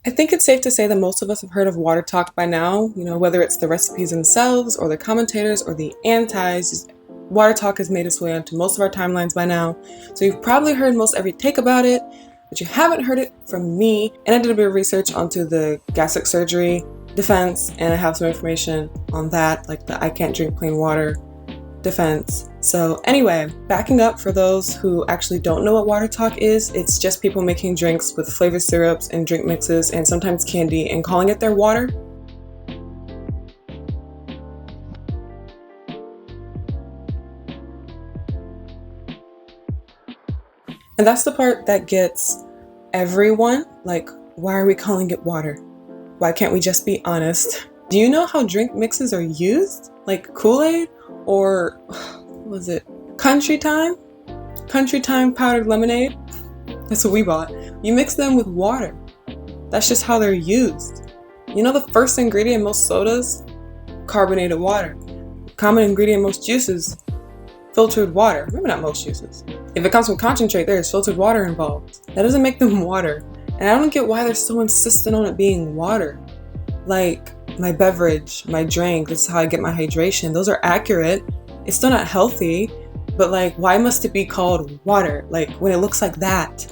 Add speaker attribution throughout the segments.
Speaker 1: I think it's safe to say that most of us have heard of WaterTok by now, whether it's the recipes themselves or the commentators or the antis. WaterTok has made its way onto most of our timelines by now, so you've probably heard most every take about it, but you haven't heard it from me. And I did a bit of research onto the gastric surgery defense, and I have some information on that, like the I can't drink plain water defense. So anyway, backing up for those who actually don't know what WaterTok is, it's just people making drinks with flavored syrups and drink mixes and sometimes candy and calling it their water. And that's the part that gets everyone, like, why are we calling it water? Why can't we just be honest? Do you know how drink mixes are used? Like Kool-Aid or what was it? Country Time? Country Time powdered lemonade? That's what we bought. You mix them with water. That's just how they're used. You know the first ingredient in most sodas? Carbonated water. Common ingredient in most juices? Filtered water. Maybe not most juices. If it comes from concentrate, there is filtered water involved. That doesn't make them water. And I don't get why they're so insistent on it being water. Like, my beverage, my drink, this is how I get my hydration. Those are accurate. It's still not healthy, but like, why must it be called water? Like, when it looks like that.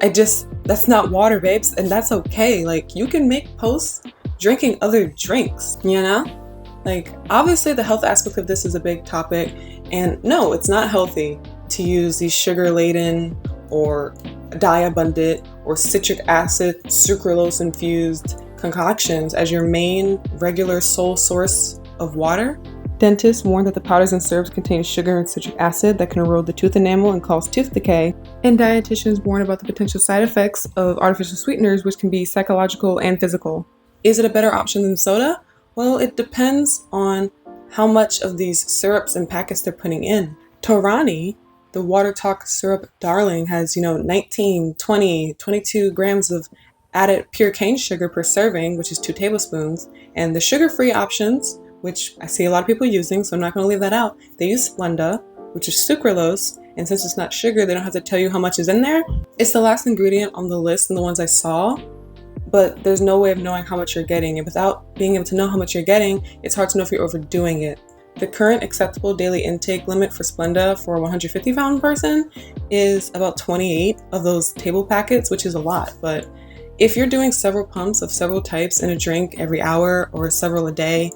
Speaker 1: That's not water, babes, and that's okay. Like, you can make posts drinking other drinks, Like, obviously the health aspect of this is a big topic, and no, it's not healthy to use these sugar-laden or dye-abundant or citric acid, sucralose infused concoctions as your main regular sole source of water. Dentists warn that the powders and syrups contain sugar and citric acid that can erode the tooth enamel and cause tooth decay. And dietitians warn about the potential side effects of artificial sweeteners, which can be psychological and physical. Is it a better option than soda? Well, it depends on how much of these syrups and packets they're putting in. Torani, the WaterTok syrup darling, has, 19, 20, 22 grams of added pure cane sugar per serving, which is 2 tablespoons. And the sugar-free options, which I see a lot of people using, so I'm not going to leave that out, they use Splenda, which is sucralose. And since it's not sugar, they don't have to tell you how much is in there. It's the last ingredient on the list and the ones I saw, but there's no way of knowing how much you're getting. And without being able to know how much you're getting, it's hard to know if you're overdoing it. The current acceptable daily intake limit for Splenda for a 150-pound person is about 28 of those table packets, which is a lot. But if you're doing several pumps of several types in a drink every hour or several a day,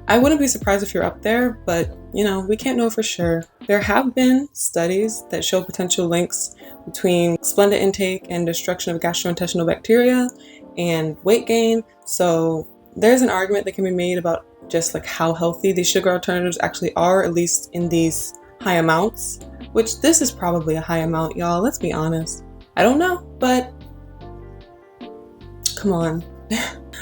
Speaker 1: I wouldn't be surprised if you're up there, but we can't know for sure. There have been studies that show potential links between Splenda intake and destruction of gastrointestinal bacteria and weight gain. So there's an argument that can be made about just like how healthy these sugar alternatives actually are, at least in these high amounts, which this is probably a high amount, y'all. Let's be honest. I don't know, but come on.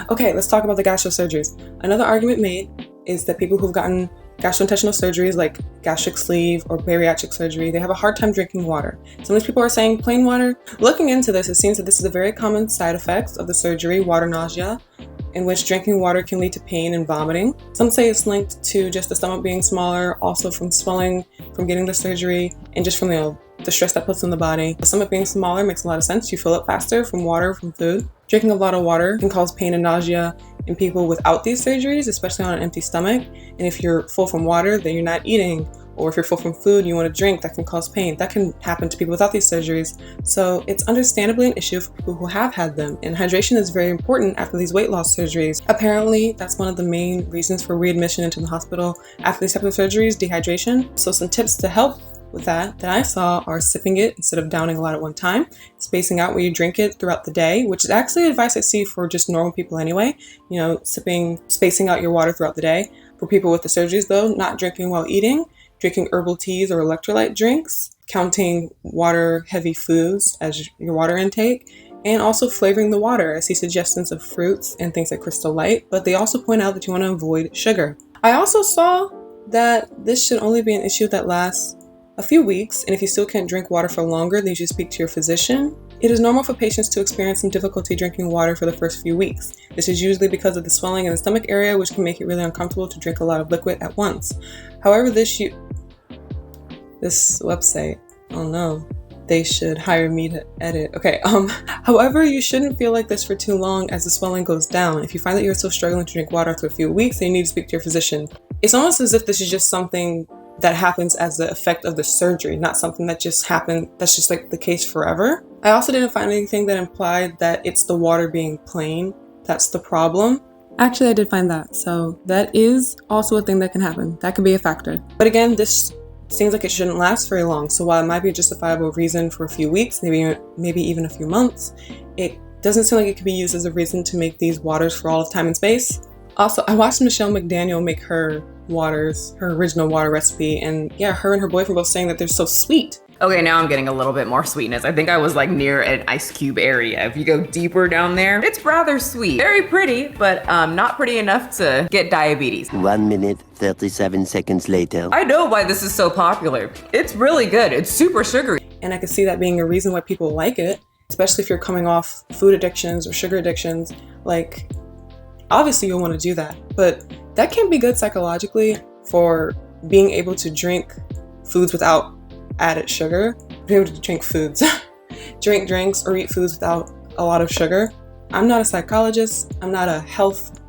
Speaker 1: Okay, let's talk about the gastro surgeries. Another argument made is that people who've gotten gastrointestinal surgeries like gastric sleeve or bariatric surgery, they have a hard time drinking water. Some of these people are saying plain water. Looking into this, it seems that this is a very common side effect of the surgery, water nausea, in which drinking water can lead to pain and vomiting. Some say it's linked to just the stomach being smaller, also from swelling, from getting the surgery, and just from the stress that puts on the body. The stomach being smaller makes a lot of sense. You fill up faster from water, from food. Drinking a lot of water can cause pain and nausea in people without these surgeries, especially on an empty stomach. And if you're full from water, then you're not eating. Or if you're full from food, you want to drink, that can cause pain. That can happen to people without these surgeries. So it's understandably an issue for people who have had them. And hydration is very important after these weight loss surgeries. Apparently, that's one of the main reasons for readmission into the hospital after these types of surgeries, dehydration. So some tips to help with that I saw are sipping it instead of downing a lot at one time, spacing out where you drink it throughout the day, which is actually advice I see for just normal people anyway, spacing out your water throughout the day. For people with the surgeries though, not drinking while eating, drinking herbal teas or electrolyte drinks, counting water heavy foods as your water intake, and also flavoring the water. I see suggestions of fruits and things like Crystal Light, but they also point out that you want to avoid sugar. I also saw that this should only be an issue that lasts a few weeks, and if you still can't drink water for longer, then you should speak to your physician. It is normal for patients to experience some difficulty drinking water for the first few weeks. This is usually because of the swelling in the stomach area, which can make it really uncomfortable to drink a lot of liquid at once. However, this website, oh no, They should hire me to edit. Okay, however, you shouldn't feel like this for too long as the swelling goes down. If you find that you're still struggling to drink water after a few weeks, then you need to speak to your physician. It's almost as if this is just something that happens as the effect of the surgery, not something that just happened, that's just like the case forever. I also didn't find anything that implied that it's the water being plain that's the problem. Actually, I did find that, so that is also a thing that can happen. That could be a factor. But again, this seems like it shouldn't last very long, so while it might be a justifiable reason for a few weeks, maybe even a few months, it doesn't seem like it could be used as a reason to make these waters for all of time and space. Also, I watched Michelle McDaniel make her waters, her original water recipe, and yeah, her and her boyfriend both saying that they're so sweet.
Speaker 2: Okay, now I'm getting a little bit more sweetness. I think I was like near an ice cube area. If you go deeper down there, it's rather sweet. Very pretty, but not pretty enough to get diabetes.
Speaker 3: 1 minute, 37 seconds later.
Speaker 2: I know why this is so popular. It's really good. It's super sugary.
Speaker 1: And I could see that being a reason why people like it, especially if you're coming off food addictions or sugar addictions. Like, obviously you'll want to do that, but that can be good psychologically for being able to drink foods without added sugar, be able to drink foods, drink drinks or eat foods without a lot of sugar. I'm not a psychologist. I'm not a health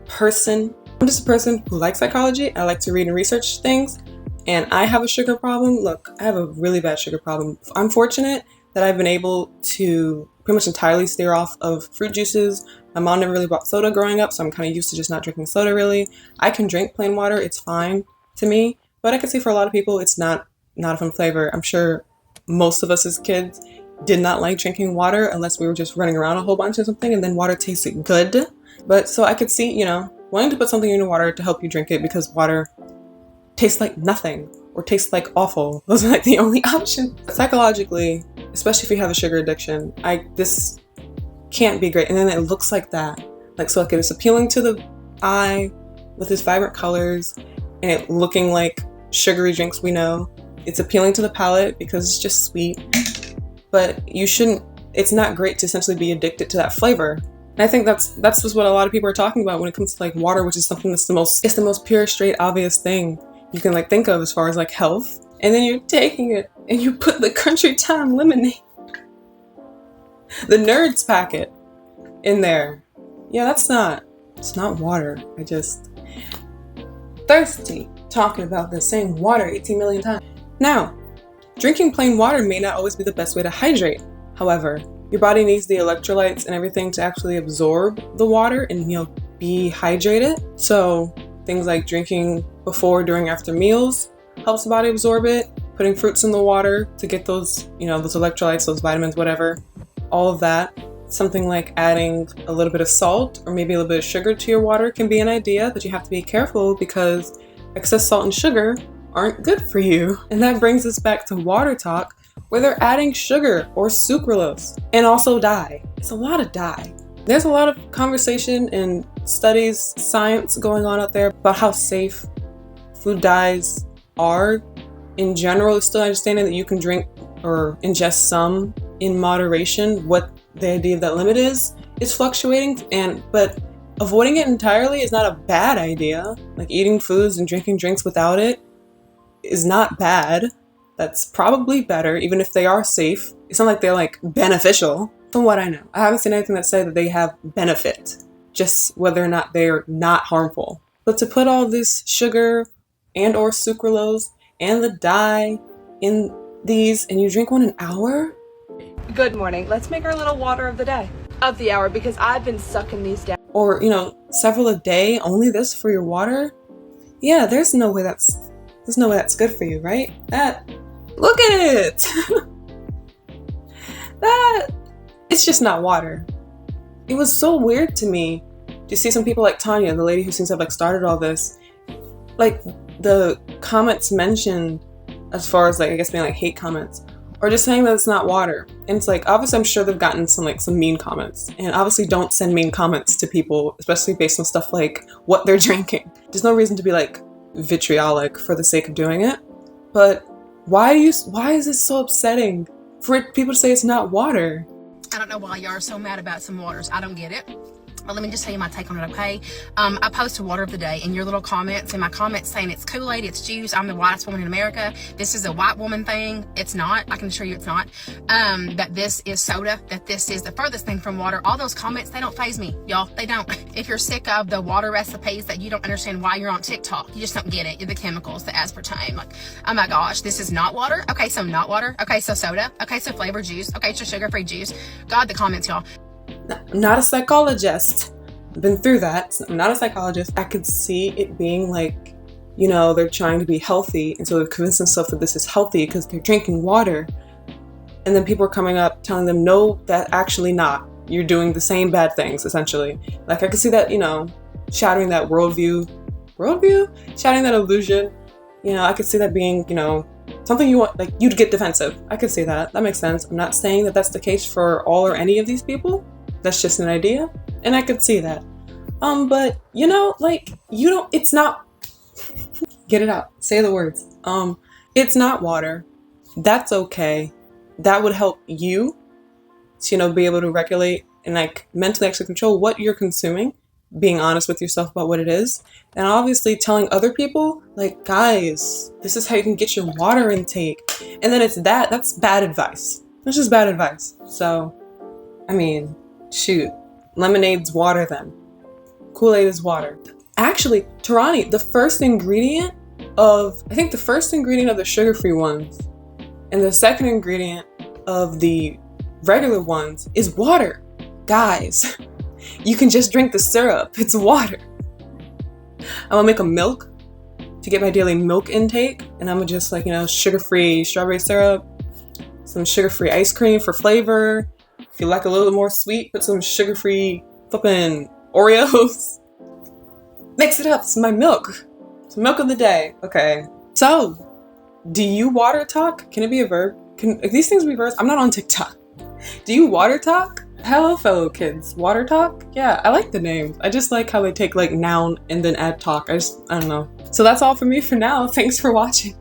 Speaker 1: person. I'm just a person who likes psychology. I like to read and research things, and I have a sugar problem. Look, I have a really bad sugar problem. I'm fortunate that I've been able to pretty much entirely steer off of fruit juices. My mom never really bought soda growing up, so I'm kind of used to just not drinking soda really. I can drink plain water. It's fine to me, but I can see for a lot of people it's not a fun flavor. I'm sure most of us as kids did not like drinking water unless we were just running around a whole bunch or something, and then water tasted good. But so I could see, wanting to put something in your water to help you drink it because water tastes like nothing or tastes like awful. Those are like the only options. Psychologically, especially if you have a sugar addiction, this can't be great. And then it looks like that. So it's appealing to the eye with its vibrant colors and it looking like sugary drinks we know. It's appealing to the palate because it's just sweet, but it's not great to essentially be addicted to that flavor. And I think that's just what a lot of people are talking about when it comes to like water, which is something it's the most pure, straight, obvious thing you can like think of as far as like health. And then you're taking it and you put the Country Time lemonade, the Nerds packet in there. Yeah, it's not water. I just thirsty talking about the same water 18 million times. Now, drinking plain water may not always be the best way to hydrate. However, your body needs the electrolytes and everything to actually absorb the water and be hydrated. So things like drinking before, during, after meals helps the body absorb it. Putting fruits in the water to get those, those electrolytes, those vitamins, whatever, all of that. Something like adding a little bit of salt or maybe a little bit of sugar to your water can be an idea, but you have to be careful because excess salt and sugar aren't good for you. And that brings us back to WaterTok, where they're adding sugar or sucralose and also dye. It's a lot of dye. There's a lot of conversation and studies, science going on out there about how safe food dyes are. In general, it's still understanding that you can drink or ingest some in moderation. What the idea of that limit is fluctuating, but avoiding it entirely is not a bad idea. Like eating foods and drinking drinks without it is not bad. That's probably better, even if they are safe. It's not like they're like beneficial, from what I know. I haven't seen anything that said that they have benefit, just whether or not they're not harmful. But to put all this sugar and or sucralose and the dye in these and you drink one an hour?
Speaker 4: Good morning. Let's make our little water of the day. Of the hour, because I've been sucking these down.
Speaker 1: Or, several a day, only this for your water? Yeah, there's no way that's good for you, right? Look at it! It's just not water. It was so weird to me to see some people like Tanya, the lady who seems to have started all this, the comments mentioned as far as I guess being hate comments, or just saying that it's not water. And it's obviously I'm sure they've gotten some mean comments, and obviously don't send mean comments to people, especially based on stuff like what they're drinking. There's no reason to be vitriolic for the sake of doing it. But why is this so upsetting for people to say it's not water?
Speaker 5: I don't know why y'all are so mad about some waters. I don't get it. but let me just tell you my take on it, okay? I posted water of the day in your little comments, and my comments saying it's Kool-Aid, it's juice, I'm the whitest woman in America, this is a white woman thing. It's not. I can assure you it's not. That this is soda, that this is the furthest thing from water. All those comments, they don't faze me, y'all. They don't. If you're sick of the water recipes that you don't understand why you're on TikTok, you just don't get it. The chemicals, the aspartame, like, oh my gosh, this is not water. Okay, so not water. Okay, so soda. Okay, so flavored juice. Okay, so sugar-free juice. God, the comments, y'all.
Speaker 1: I'm not a psychologist. I've been through that. I'm not a psychologist. I could see it being like, you know, they're trying to be healthy, and so they've convinced themselves that this is healthy because they're drinking water. And then people are coming up telling them, no, that actually not. You're doing the same bad things, essentially. Like, I could see that, you know, shattering that worldview, shattering that illusion. You know, I could see that being, you know, something you want, like, you'd get defensive. I could see that. That makes sense. I'm not saying that that's the case for all or any of these people. That's just an idea. And I could see that. But, you know, like, you don't, it's not, get it out. Say the words. It's not water. That's okay. That would help you to, you know, be able to regulate and, like, mentally actually control what you're consuming, being honest with yourself about what it is, and obviously telling other people, like, guys, this is how you can get your water intake. And then it's that's bad advice. That's just bad advice. So, I mean, shoot, lemonade's water then. Kool-Aid is water. Actually, Tarani, the first ingredient of the sugar-free ones and the second ingredient of the regular ones is water. Guys, you can just drink the syrup. It's water. I'm gonna make a milk to get my daily milk intake, and I'm gonna just, like, you know, sugar-free strawberry syrup, some sugar-free ice cream for flavor. If you like a little more sweet, put some sugar-free flippin' Oreos. Mix it up. It's my milk. It's milk of the day. Okay. So, do you WaterTok? Can it be a verb? Can these things be verbs? I'm not on TikTok. Do you WaterTok? Hello, fellow kids. WaterTok? Yeah, I like the names. I just like how they take, like, noun and then add talk. I don't know. So that's all for me for now. Thanks for watching.